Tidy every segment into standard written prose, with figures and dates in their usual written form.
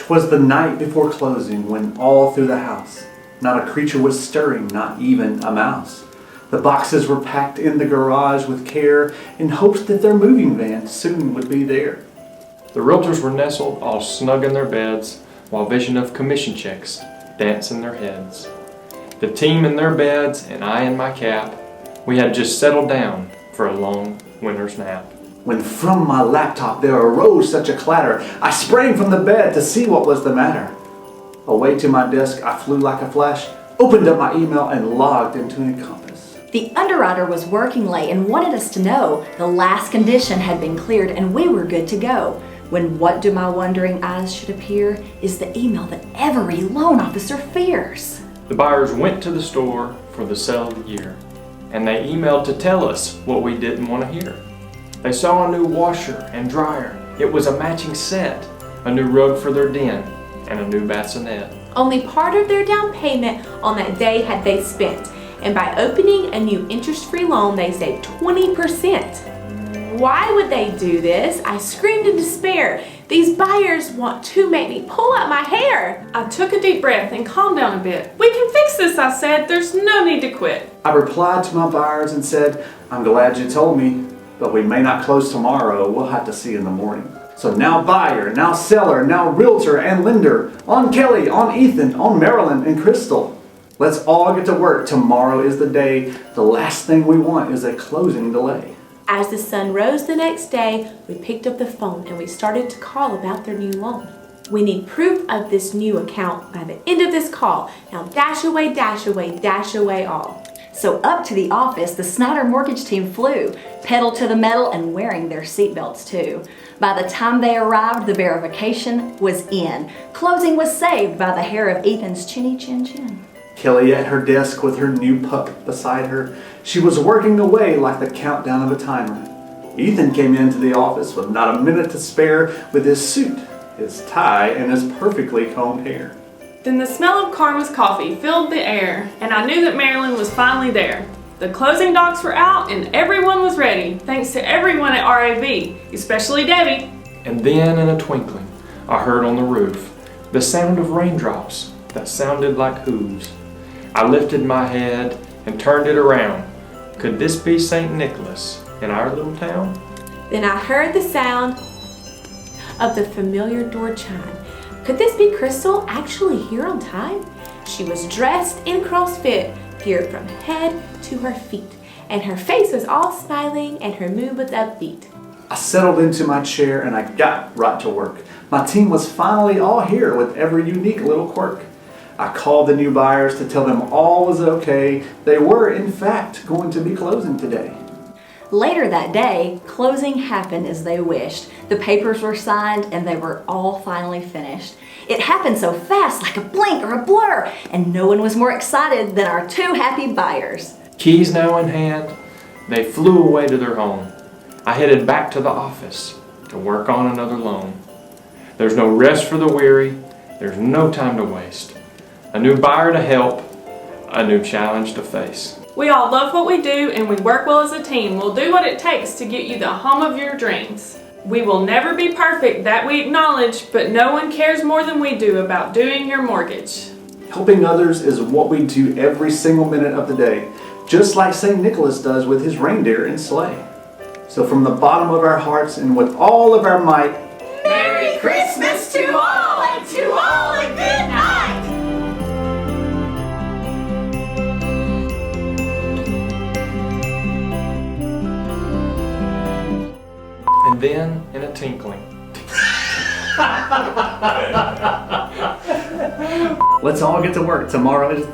'Twas the night before closing when all through the house not a creature was stirring, not even a mouse. The boxes were packed in the garage with care in hopes that their moving van soon would be there. The realtors were nestled all snug in their beds while vision of commission checks danced in their heads. The team in their beds and I in my cap, we had just settled down for a long winter's nap. When from my laptop there arose such a clatter, I sprang from the bed to see what was the matter. Away to my desk I flew like a flash, opened up my email and logged into Encompass. The underwriter was working late and wanted us to know the last condition had been cleared and we were good to go. When what do my wondering eyes should appear is the email that every loan officer fears. The buyers went to the store for the sale of the year, and they emailed to tell us what we didn't want to hear. They saw a new washer and dryer. It was a matching set, a new rug for their den, and a new bassinet. Only part of their down payment on that day had they spent, and by opening a new interest-free loan, they saved 20%. Why would they do this? I screamed in despair. These buyers want to make me pull out my hair. I took a deep breath and calmed down a bit. We can fix this, I said. There's no need to quit. I replied to my buyers and said, I'm glad you told me, but we may not close tomorrow. We'll have to see in the morning. So now buyer, now seller, now realtor and lender, on Kelly, on Ethan, on Marilyn and Crystal. Let's all get to work. Tomorrow is the day. The last thing we want is a closing delay. As the sun rose the next day, we picked up the phone and we started to call about their new loan. We need proof of this new account by the end of this call. Now dash away, dash away, dash away all. So up to the office, the Snider Mortgage Team flew, pedal to the metal and wearing their seatbelts too. By the time they arrived, the verification was in. Closing was saved by the hair of Ethan's chinny chin chin. Kelly at her desk with her new pup beside her. She was working away like the countdown of a timer. Ethan came into the office with not a minute to spare with his suit, his tie, and his perfectly combed hair. Then the smell of Karma's coffee filled the air, and I knew that Marilyn was finally there. The closing docs were out and everyone was ready, thanks to everyone at RAV, especially Debbie. And then in a twinkling, I heard on the roof the sound of raindrops that sounded like hooves. I lifted my head and turned it around. Could this be St. Nicholas in our little town? Then I heard the sound of the familiar door chime. Could this be Crystal actually here on time? She was dressed in CrossFit gear from head to her feet, and her face was all smiling and her mood was upbeat. I settled into my chair and I got right to work. My team was finally all here with every unique little quirk. I called the new buyers to tell them all was okay. They were, in fact, going to be closing today. Later that day, closing happened as they wished. The papers were signed and they were all finally finished. It happened so fast, like a blink or a blur, and no one was more excited than our two happy buyers. Keys now in hand, they flew away to their home. I headed back to the office to work on another loan. There's no rest for the weary. There's no time to waste. A new buyer to help, a new challenge to face. We all love what we do and we work well as a team. We'll do what it takes to get you the home of your dreams. We will never be perfect, that we acknowledge, but no one cares more than we do about doing your mortgage. Helping others is what we do every single minute of the day, just like St. Nicholas does with his reindeer and sleigh. So from the bottom of our hearts and with all of our might, Merry Christmas to all, and to all a good night! And then, in a tinkling, let's all get to work. Tomorrow is...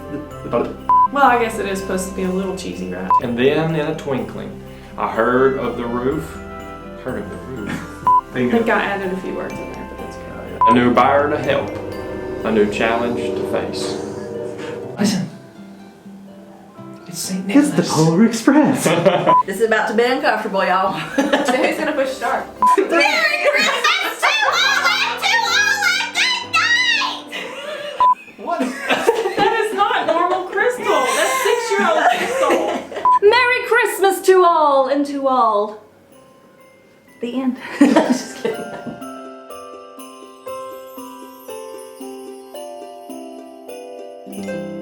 Well, I guess it is supposed to be a little cheesy, right? and then in a twinkling, I heard of the roof. Heard of the roof. I think I added a few words in there, but that's okay. A new buyer to help, a new challenge to face. Listen, It's St. it's the Polar Express. This is about to be uncomfortable, y'all. So who's gonna push start? Merry Christmas to all, and to all a good night! What? That is not normal Crystal. That's 6-year-old Crystal. Merry Christmas to all, and to all. The end. Just kidding. you.